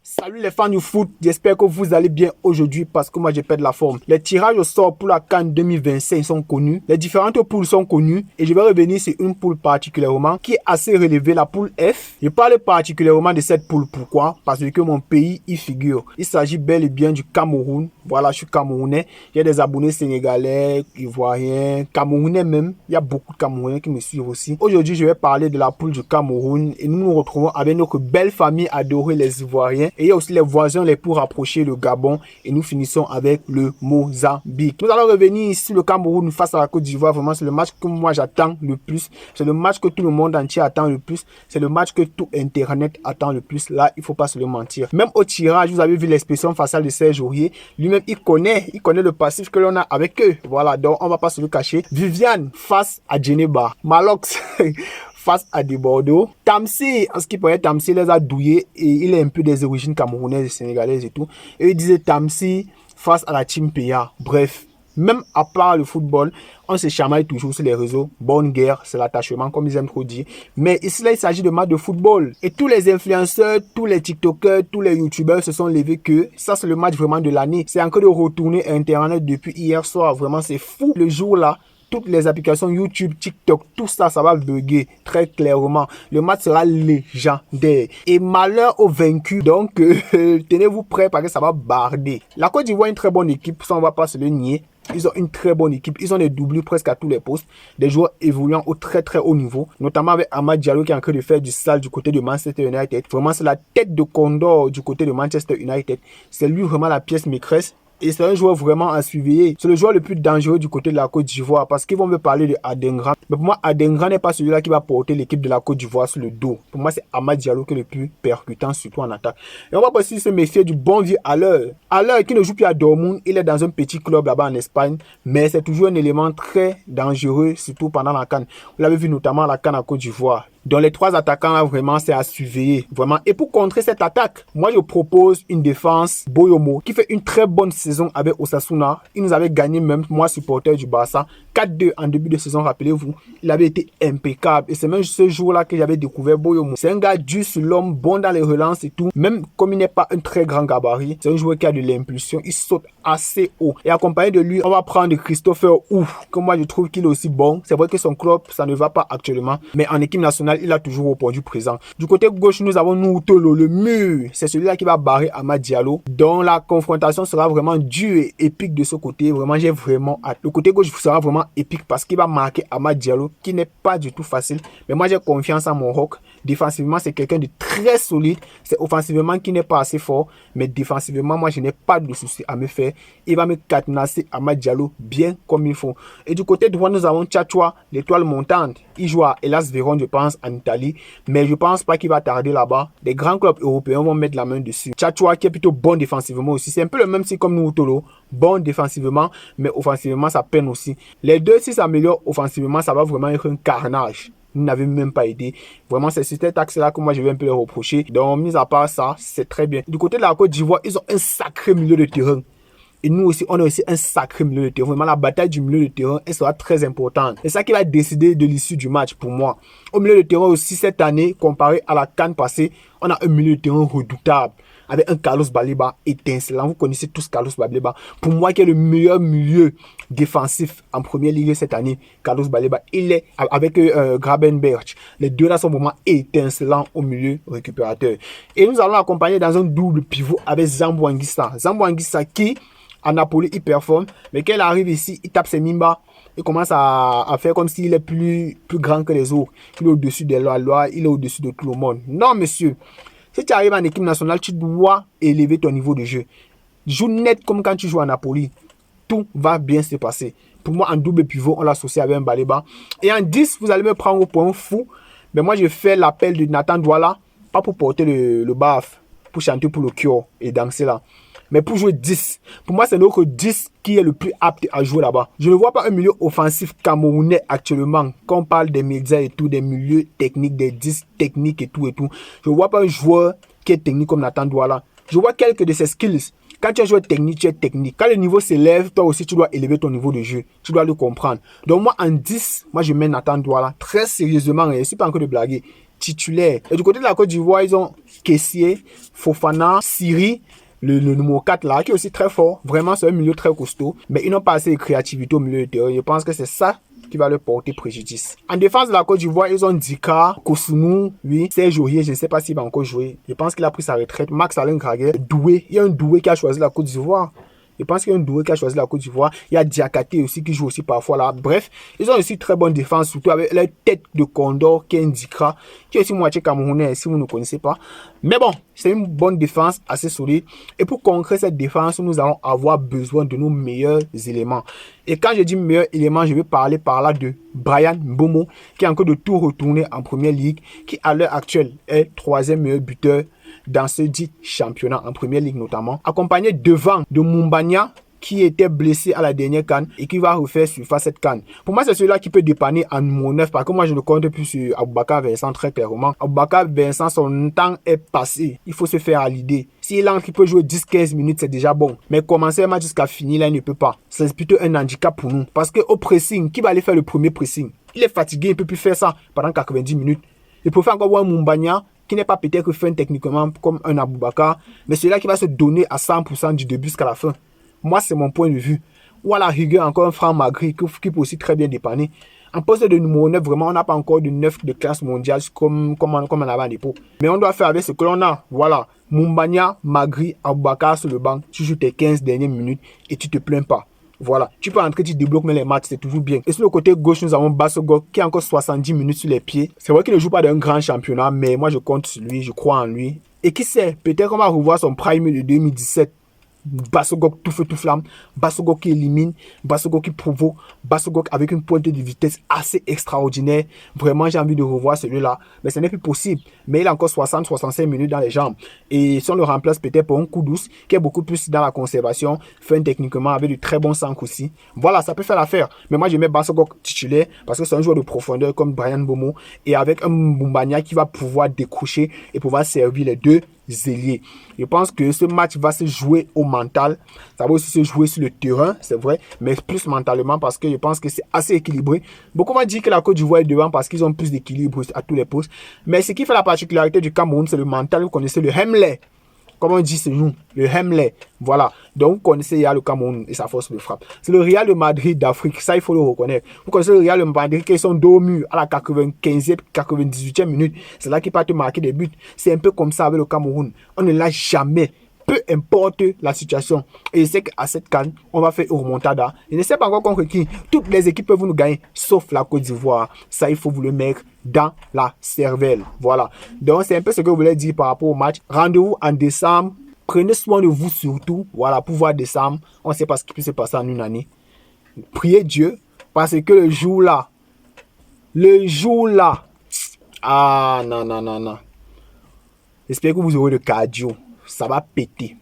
Salut les fans du foot, j'espère que vous allez bien aujourd'hui parce que moi j'ai perdu la forme. Les tirages au sort pour la CAN 2025 sont connus, les différentes poules sont connues et je vais revenir sur une poule particulièrement qui est assez relevée, la poule F. Je parle particulièrement de cette poule, pourquoi? Parce que mon pays y figure. Il s'agit bel et bien du Cameroun. Voilà, je suis camerounais, il y a des abonnés sénégalais, ivoiriens, camerounais même. Il y a beaucoup de Camerounais qui me suivent aussi. Aujourd'hui, je vais parler de la poule du Cameroun et nous nous retrouvons avec notre belle famille adorée, les Ivoiriens. Et il y a aussi les voisins les plus rapprochés, le Gabon. Et nous finissons avec le Mozambique. Nous allons revenir ici, le Cameroun face à la Côte d'Ivoire. Vraiment, c'est le match que moi j'attends le plus. C'est le match que tout le monde entier attend le plus. C'est le match que tout Internet attend le plus. Là, il ne faut pas se le mentir. Même au tirage, vous avez vu l'expression faciale de Serge Aurier. Lui-même, il connaît le passif que l'on a avec eux. Voilà, donc on ne va pas se le cacher. Viviane face à Djeneba. Malox face à des Bordeaux. Tamsi, en ce qui paraît, Tamsi les a douillés et il est un peu des origines camerounaises et sénégalaises et tout. Et il disait Tamsi face à la Team PA. Bref, même à part le football, on se chamaille toujours sur les réseaux. Bonne guerre, c'est l'attachement, comme ils aiment trop dire. Mais ici, là, il s'agit de match de football. Et tous les influenceurs, tous les TikTokers, tous les YouTubeurs se sont levés que ça, c'est le match vraiment de l'année. C'est encore de retourner Internet depuis hier soir. Vraiment, c'est fou. Le jour-là, toutes les applications YouTube, TikTok, tout ça, ça va bugger très clairement. Le match sera légendaire. Et malheur aux vaincus. Donc, tenez-vous prêts parce que ça va barder. La Côte d'Ivoire est une très bonne équipe, ça on va pas se le nier. Ils ont une très bonne équipe. Ils ont des doublures presque à tous les postes. Des joueurs évoluant au très très haut niveau. Notamment avec Amad Diallo qui est en train de faire du sale du côté de Manchester United. Vraiment, c'est la tête de Condor du côté de Manchester United. C'est lui vraiment la pièce maîtresse. Et c'est un joueur vraiment à surveiller. C'est le joueur le plus dangereux du côté de la Côte d'Ivoire parce qu'ils vont me parler de Adengran. Mais pour moi, Adengran n'est pas celui-là qui va porter l'équipe de la Côte d'Ivoire sur le dos. Pour moi, c'est Amad Diallo qui est le plus percutant, surtout en attaque. Et on va aussi se méfier du bon vieux Haller. Haller qui ne joue plus à Dortmund, il est dans un petit club là-bas en Espagne. Mais c'est toujours un élément très dangereux, surtout pendant la CAN. Vous l'avez vu notamment à la CAN à Côte d'Ivoire. Donc les trois attaquants là vraiment c'est à surveiller vraiment. Et pour contrer cette attaque, moi je propose une défense Boyomo qui fait une très bonne saison avec Osasuna. Il nous avait gagné même, moi supporter du Barça, 4-2 en début de saison, rappelez-vous. Il avait été impeccable et c'est même ce jour-là que j'avais découvert Boyomo. C'est un gars dur sur l'homme, bon dans les relances et tout. Même comme il n'est pas un très grand gabarit, c'est un joueur qui a de l'impulsion, il saute assez haut. Et accompagné de lui, on va prendre Christopher Ouf, que moi je trouve qu'il est aussi bon. C'est vrai que son club, ça ne va pas actuellement, mais en équipe nationale, il a toujours répondu présent. Du côté gauche, nous avons Noutolo, le mur. C'est celui-là qui va barrer Amad Diallo. Donc la confrontation sera vraiment dure et épique de ce côté. Vraiment, j'ai vraiment hâte. Le côté gauche sera vraiment épique parce qu'il va marquer Amad Diallo, qui n'est pas du tout facile. Mais moi, j'ai confiance en mon rock. Défensivement, c'est quelqu'un de très solide. C'est offensivement qui n'est pas assez fort. Mais défensivement, moi, je n'ai pas de souci à me faire. Il va me cadenasser Amad Diallo bien comme il faut. Et du côté droit, nous avons Tchatchoua, l'étoile montante. Il joue à Hellas Vérone, je pense, en Italie. Mais je pense pas qu'il va tarder là-bas. Des grands clubs européens vont mettre la main dessus. Tchatchoua qui est plutôt bon défensivement aussi. C'est un peu le même style comme Noutolo. Bon défensivement, mais offensivement, ça peine aussi. Les deux, si ça améliore offensivement, ça va vraiment être un carnage. Nous n'avons même pas aidé. Vraiment, c'est sur cet axe-là que moi, je vais un peu les reprocher. Donc, mis à part ça, c'est très bien. Du côté de la Côte d'Ivoire, ils ont un sacré milieu de terrain. Et nous aussi, on a aussi un sacré milieu de terrain. Vraiment, la bataille du milieu de terrain, elle sera très importante. C'est ça qui va décider de l'issue du match pour moi. Au milieu de terrain aussi, cette année, comparé à la CAN passée, on a un milieu de terrain redoutable. Avec un Carlos Baleba étincelant. Vous connaissez tous Carlos Baleba. Pour moi, qui est le meilleur milieu défensif en première ligue cette année, Carlos Baleba, il est avec Grabenberch. Les deux là sont vraiment étincelants au milieu récupérateur. Et nous allons accompagner dans un double pivot avec Zambo Anguissa. Zambo Anguissa qui, à Napoli, il performe. Mais quand il arrive ici, il tape ses mimba. Il commence à faire comme s'il est plus grand que les autres. Il est au-dessus des lois, il est au-dessus de tout le monde. Non, monsieur. Si tu arrives en équipe nationale, tu dois élever ton niveau de jeu. Joue net comme quand tu joues à Napoli. Tout va bien se passer. Pour moi, en double pivot, on l'associe avec un Baleba. Et en 10, vous allez me prendre au point fou. Mais moi, je fais l'appel de Nathan Douala. Pas pour porter le baf, pour chanter pour le cure et danser là. Mais pour jouer 10. Pour moi, c'est notre 10 qui est le plus apte à jouer là-bas. Je ne vois pas un milieu offensif camerounais actuellement. Quand on parle des médias et tout, des milieux techniques, des 10 techniques et tout. Je ne vois pas un joueur qui est technique comme Nathan Douala. Je vois quelques de ses skills. Quand tu es joueur technique, tu es technique. Quand le niveau s'élève, toi aussi, tu dois élever ton niveau de jeu. Tu dois le comprendre. Donc moi, en 10, moi, je mets Nathan Douala très sérieusement. Et je ne suis pas encore de blaguer. titulaires. Et du côté de la Côte d'Ivoire, ils ont Kessié, Fofana, Siri, le numéro 4 là, qui est aussi très fort. Vraiment, c'est un milieu très costaud. Mais ils n'ont pas assez de créativité au milieu de terrain. Je pense que c'est ça qui va leur porter préjudice. En défense de la Côte d'Ivoire, ils ont Dika, Kosunu, oui, Serge Aurier, je ne sais pas s'il va encore jouer. Je pense qu'il a pris sa retraite. Max Alain Graguet, Doué. Il y a un Doué qui a choisi la Côte d'Ivoire. Je pense qu'il y a un Doué qui a choisi la Côte d'Ivoire. Il y a Diakate aussi qui joue aussi parfois là. Bref, ils ont aussi très bonne défense, surtout avec leur tête de Condor qui est Ndikra, qui est aussi moitié camerounais si vous ne connaissez pas. Mais bon, c'est une bonne défense assez solide. Et pour concrétiser cette défense, nous allons avoir besoin de nos meilleurs éléments. Et quand je dis meilleurs éléments, je vais parler par là de Bryan Mbeumo, qui est encore de tout retourner en première ligue, qui à l'heure actuelle est 3e meilleur buteur dans ce dit championnat, en première ligue notamment, accompagné devant de Mumbagna, qui était blessé à la dernière CAN et qui va refaire surface cette CAN. Pour moi, c'est celui-là qui peut dépanner en numéro 9, parce que moi, je ne compte plus sur Aboubakar Vincent très clairement. Aboubakar Vincent, son temps est passé. Il faut se faire à l'idée. S'il entre, il peut jouer 10-15 minutes, c'est déjà bon. Mais commencer un match jusqu'à finir, là, il ne peut pas. C'est plutôt un handicap pour nous. Parce qu'au pressing, qui va aller faire le premier pressing? Il est fatigué, il ne peut plus faire ça pendant 90 minutes. Il peut faire encore voir Mumbagna, qui n'est pas peut-être fin techniquement comme un Aboubakar, mais celui-là qui va se donner à 100% du début jusqu'à la fin. Moi, c'est mon point de vue. Ou à la rigueur, encore un Franck Magri qui peut aussi très bien dépanner. En poste de numéro 9, vraiment, on n'a pas encore de 9 de classe mondiale comme on avait à l'époque. Mais on doit faire avec ce que l'on a. Voilà. Mumbagna, Magri, Aboubakar sur le banc. Tu joues tes 15 dernières minutes et tu te plains pas. Voilà, tu peux entrer, tu débloques, mais les matchs, c'est toujours bien. Et sur le côté gauche, nous avons Bassogok qui a encore 70 minutes sur les pieds. C'est vrai qu'il ne joue pas d'un grand championnat, mais moi, je compte sur lui, je crois en lui. Et qui sait, peut-être qu'on va revoir son prime de 2017. Bassogok tout feu tout flamme, Bassogok qui élimine, Bassogok qui provoque, Bassogok avec une pointe de vitesse assez extraordinaire. Vraiment, j'ai envie de revoir celui-là, mais ce n'est plus possible. Mais il a encore 60-65 minutes dans les jambes. Et si on le remplace peut-être pour un coup douce, qui est beaucoup plus dans la conservation, fin techniquement, avec de très bons sangs aussi. Voilà, ça peut faire l'affaire. Mais moi, je mets Bassogok titulaire parce que c'est un joueur de profondeur comme Bryan Mbeumo et avec un Mumbagna qui va pouvoir décrocher et pouvoir servir les deux ailiers. Je pense que ce match va se jouer au mental. Ça va aussi se jouer sur le terrain, c'est vrai, mais plus mentalement parce que je pense que c'est assez équilibré. Beaucoup vont dire que la Côte d'Ivoire est devant parce qu'ils ont plus d'équilibre à tous les postes. Mais ce qui fait la particularité du Cameroun, c'est le mental. Vous connaissez le Hemley. Comment on dit c'est nous, le Hemley. Voilà. Donc, vous connaissez, il y a le Cameroun et sa force de frappe. C'est le Real de Madrid d'Afrique. Ça, il faut le reconnaître. Vous connaissez le Real de Madrid qui sont dos au mur à la 95e, 98e minute. C'est là qu'il peut te marquer des buts. C'est un peu comme ça avec le Cameroun. On ne l'a jamais. Peu importe la situation. Et je sais qu'à cette CAN, on va faire une remontada. Je ne sais pas encore contre qui. Toutes les équipes peuvent nous gagner, sauf la Côte d'Ivoire. Ça, il faut vous le mettre dans la cervelle. Voilà. Donc, c'est un peu ce que je voulais dire par rapport au match. Rendez-vous en décembre. Prenez soin de vous surtout. Voilà, pour voir décembre. On ne sait pas ce qui peut se passer en une année. Priez Dieu. Parce que le jour là. Ah, non. J'espère que vous aurez le cardio. Ça va péter.